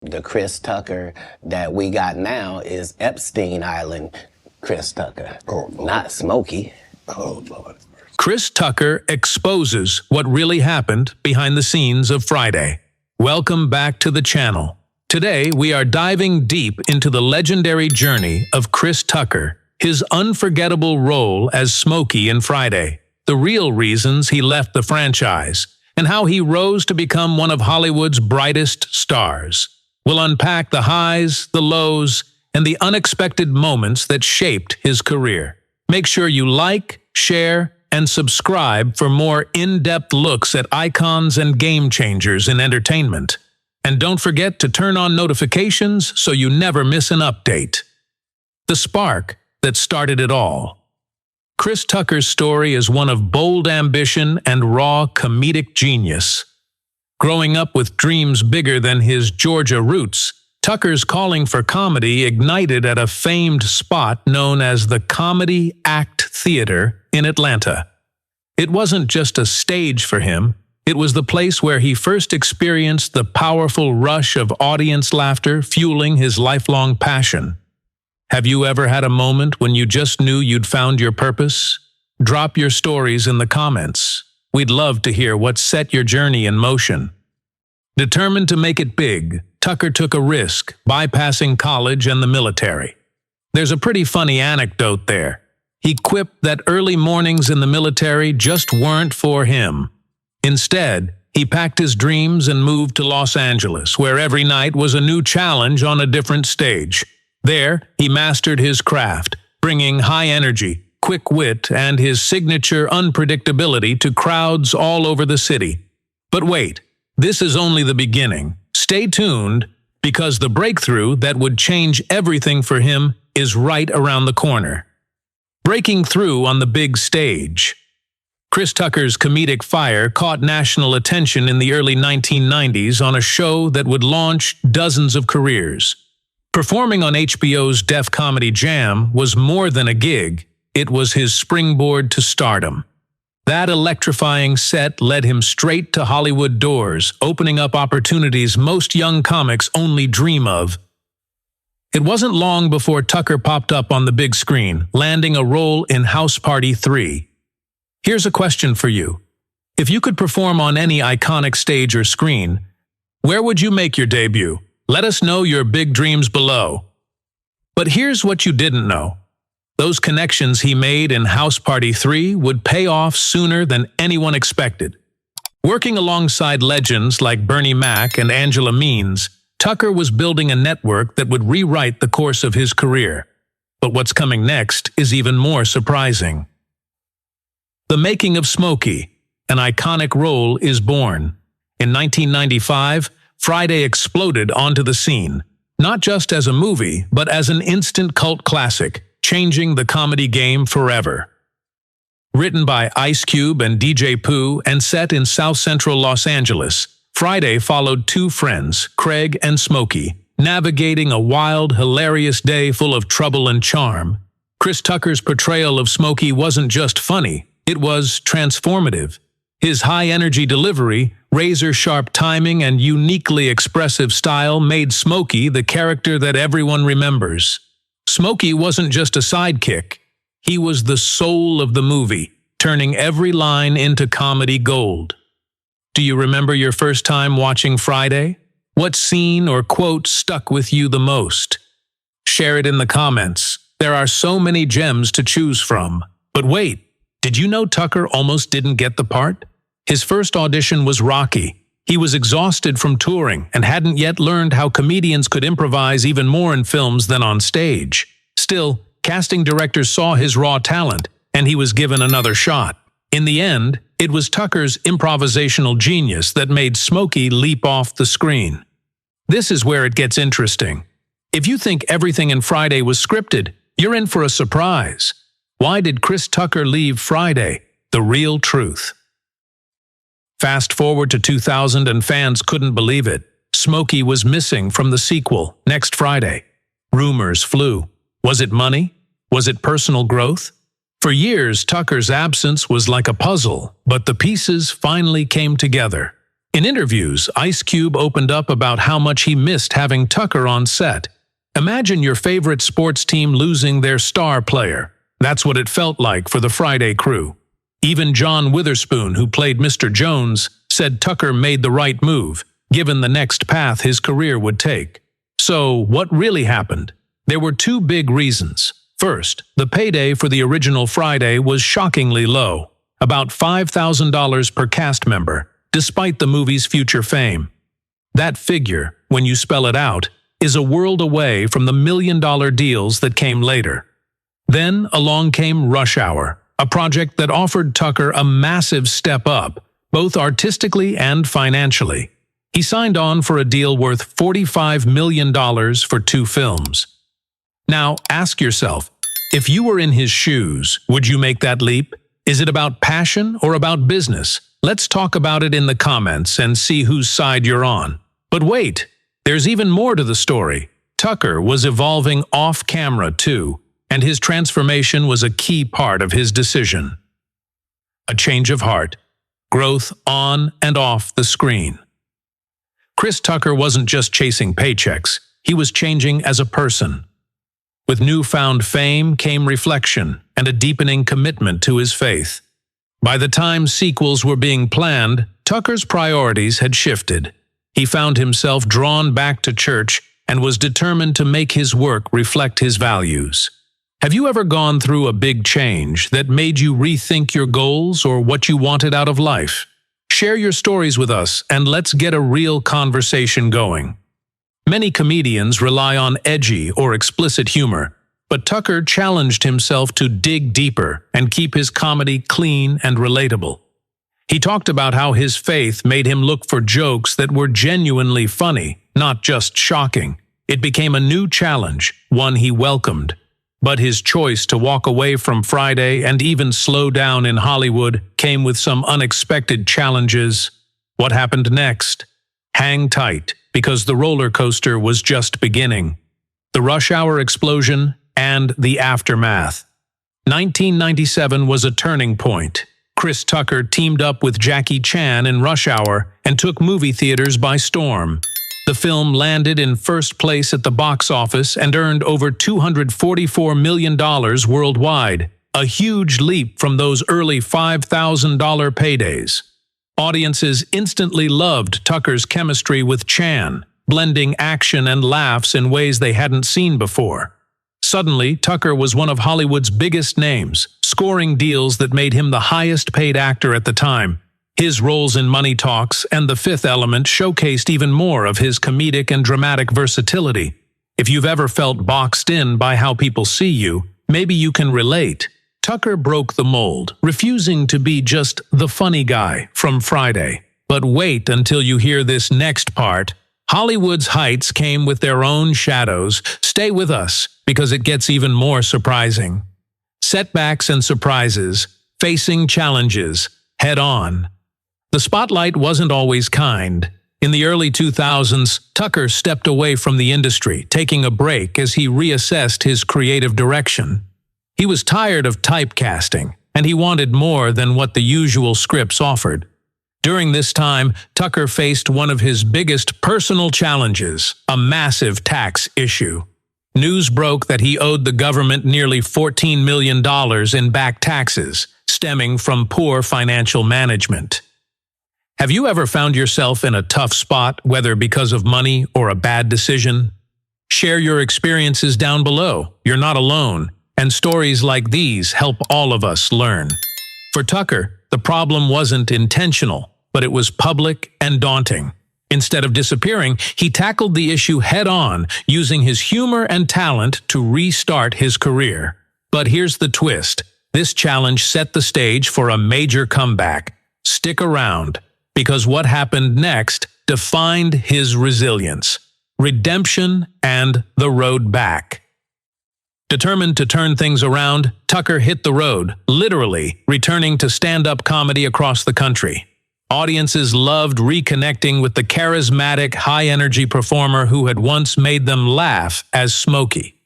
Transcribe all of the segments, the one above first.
The Chris Tucker that we got now is Epstein Island Chris Tucker, not Smokey. Oh, Lord. Chris Tucker exposes what really happened behind the scenes of Friday. Welcome back to the channel. Today, we are diving deep into the legendary journey of Chris Tucker, his unforgettable role as Smokey in Friday, the real reasons he left the franchise, and how he rose to become one of Hollywood's brightest stars. We'll unpack the highs, the lows, and the unexpected moments that shaped his career. Make sure you like, share, and subscribe for more in-depth looks at icons and game changers in entertainment. And don't forget to turn on notifications so you never miss an update. The spark that started it all. Chris Tucker's story is one of bold ambition and raw comedic genius. Growing up with dreams bigger than his Georgia roots, Tucker's calling for comedy ignited at a famed spot known as the Comedy Act Theater in Atlanta. It wasn't just a stage for him, it was the place where he first experienced the powerful rush of audience laughter fueling his lifelong passion. Have you ever had a moment when you just knew you'd found your purpose? Drop your stories in the comments. We'd love to hear what set your journey in motion. Determined to make it big, Tucker took a risk, bypassing college and the military. There's a pretty funny anecdote there. He quipped that early mornings in the military just weren't for him. Instead, he packed his dreams and moved to Los Angeles, where every night was a new challenge on a different stage. There, he mastered his craft, bringing high energy, quick wit, and his signature unpredictability to crowds all over the city. But wait, this is only the beginning. Stay tuned, because the breakthrough that would change everything for him is right around the corner. Breaking through on the big stage. Chris Tucker's comedic fire caught national attention in the early 1990s on a show that would launch dozens of careers. Performing on HBO's Def Comedy Jam was more than a gig, it was his springboard to stardom. That electrifying set led him straight to Hollywood doors, opening up opportunities most young comics only dream of. It wasn't long before Tucker popped up on the big screen, landing a role in House Party 3. Here's a question for you. If you could perform on any iconic stage or screen, where would you make your debut? Let us know your big dreams below. But here's what you didn't know. Those connections he made in House Party 3 would pay off sooner than anyone expected. Working alongside legends like Bernie Mac and Angela Means, Tucker was building a network that would rewrite the course of his career. But what's coming next is even more surprising. The making of Smokey, an iconic role, is born. In 1995, Friday exploded onto the scene, not just as a movie, but as an instant cult classic, changing the comedy game forever. Written by Ice Cube and DJ Pooh and set in South Central Los Angeles, Friday followed two friends, Craig and Smokey, navigating a wild, hilarious day full of trouble and charm. Chris Tucker's portrayal of Smokey wasn't just funny, it was transformative. His high-energy delivery, razor-sharp timing, and uniquely expressive style made Smokey the character that everyone remembers. Smokey wasn't just a sidekick. He was the soul of the movie, turning every line into comedy gold. Do you remember your first time watching Friday? What scene or quote stuck with you the most? Share it in the comments. There are so many gems to choose from. But wait, did you know Tucker almost didn't get the part? His first audition was rocky. He was exhausted from touring and hadn't yet learned how comedians could improvise even more in films than on stage. Still, casting directors saw his raw talent, and he was given another shot. In the end, it was Tucker's improvisational genius that made Smokey leap off the screen. This is where it gets interesting. If you think everything in Friday was scripted, you're in for a surprise. Why did Chris Tucker leave Friday? The real truth. Fast forward to 2000 and fans couldn't believe it. Smokey was missing from the sequel, Next Friday. Rumors flew. Was it money? Was it personal growth? For years, Tucker's absence was like a puzzle, but the pieces finally came together. In interviews, Ice Cube opened up about how much he missed having Tucker on set. Imagine your favorite sports team losing their star player. That's what it felt like for the Friday crew. Even John Witherspoon, who played Mr. Jones, said Tucker made the right move, given the next path his career would take. So, what really happened? There were two big reasons. First, the payday for the original Friday was shockingly low, about $5,000 per cast member, despite the movie's future fame. That figure, when you spell it out, is a world away from the million-dollar deals that came later. Then along came Rush Hour, a project that offered Tucker a massive step up, both artistically and financially. He signed on for a deal worth $45 million for 2 films. Now, ask yourself, if you were in his shoes, would you make that leap? Is it about passion or about business? Let's talk about it in the comments and see whose side you're on. But wait, there's even more to the story. Tucker was evolving off-camera too, and his transformation was a key part of his decision. A change of heart, growth on and off the screen. Chris Tucker wasn't just chasing paychecks, he was changing as a person. With newfound fame came reflection and a deepening commitment to his faith. By the time sequels were being planned, Tucker's priorities had shifted. He found himself drawn back to church and was determined to make his work reflect his values. Have you ever gone through a big change that made you rethink your goals or what you wanted out of life? Share your stories with us and let's get a real conversation going. Many comedians rely on edgy or explicit humor, but Tucker challenged himself to dig deeper and keep his comedy clean and relatable. He talked about how his faith made him look for jokes that were genuinely funny, not just shocking. It became a new challenge, one he welcomed. But his choice to walk away from Friday and even slow down in Hollywood came with some unexpected challenges. What happened next? Hang tight, because the roller coaster was just beginning. The Rush Hour explosion and the aftermath. 1997 was a turning point. Chris Tucker teamed up with Jackie Chan in Rush Hour and took movie theaters by storm. The film landed in first place at the box office and earned over $244 million worldwide, a huge leap from those early $5,000 paydays. Audiences instantly loved Tucker's chemistry with Chan, blending action and laughs in ways they hadn't seen before. Suddenly, Tucker was one of Hollywood's biggest names, scoring deals that made him the highest-paid actor at the time. His roles in Money Talks and The Fifth Element showcased even more of his comedic and dramatic versatility. If you've ever felt boxed in by how people see you, maybe you can relate. Tucker broke the mold, refusing to be just the funny guy from Friday. But wait until you hear this next part. Hollywood's heights came with their own shadows. Stay with us, because it gets even more surprising. Setbacks and surprises, facing challenges, head on. The spotlight wasn't always kind. In the early 2000s, Tucker stepped away from the industry, taking a break as he reassessed his creative direction. He was tired of typecasting, and he wanted more than what the usual scripts offered. During this time, Tucker faced one of his biggest personal challenges, a massive tax issue. News broke that he owed the government nearly $14 million in back taxes, stemming from poor financial management. Have you ever found yourself in a tough spot, whether because of money or a bad decision? Share your experiences down below. You're not alone, and stories like these help all of us learn. For Tucker, the problem wasn't intentional, but it was public and daunting. Instead of disappearing, he tackled the issue head-on, using his humor and talent to restart his career. But here's the twist. This challenge set the stage for a major comeback. Stick around, because what happened next defined his resilience, redemption, and the road back. Determined to turn things around, Tucker hit the road, literally returning to stand-up comedy across the country. Audiences loved reconnecting with the charismatic, high-energy performer who had once made them laugh as Smokey.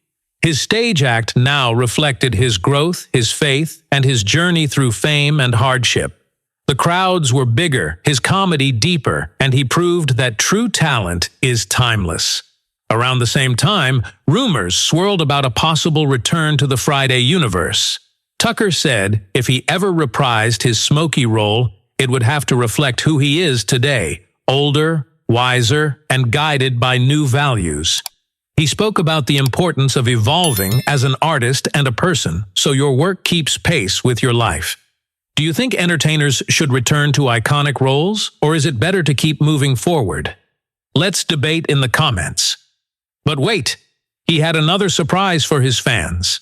His stage act now reflected his growth, his faith, and his journey through fame and hardship. The crowds were bigger, his comedy deeper, and he proved that true talent is timeless. Around the same time, rumors swirled about a possible return to the Friday universe. Tucker said if he ever reprised his Smokey role, it would have to reflect who he is today, older, wiser, and guided by new values. He spoke about the importance of evolving as an artist and a person, so your work keeps pace with your life. Do you think entertainers should return to iconic roles, or is it better to keep moving forward? Let's debate in the comments. But wait, he had another surprise for his fans.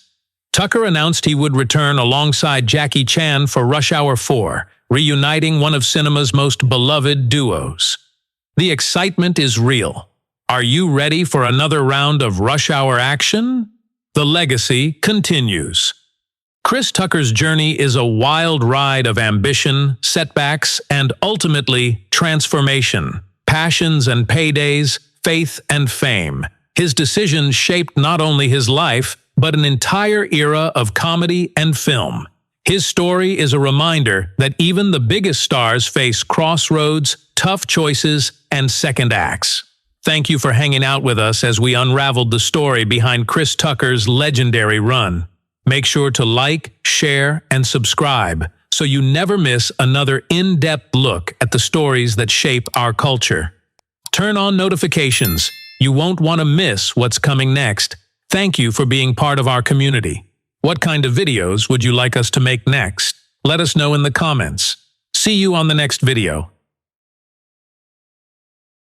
Tucker announced he would return alongside Jackie Chan for Rush Hour 4, reuniting one of cinema's most beloved duos. The excitement is real. Are you ready for another round of Rush Hour action? The legacy continues. Chris Tucker's journey is a wild ride of ambition, setbacks, and ultimately transformation. Passions and paydays, faith and fame. His decisions shaped not only his life, but an entire era of comedy and film. His story is a reminder that even the biggest stars face crossroads, tough choices, and second acts. Thank you for hanging out with us as we unraveled the story behind Chris Tucker's legendary run. Make sure to like, share, and subscribe so you never miss another in-depth look at the stories that shape our culture. Turn on notifications. You won't want to miss what's coming next. Thank you for being part of our community. What kind of videos would you like us to make next? Let us know in the comments. See you on the next video.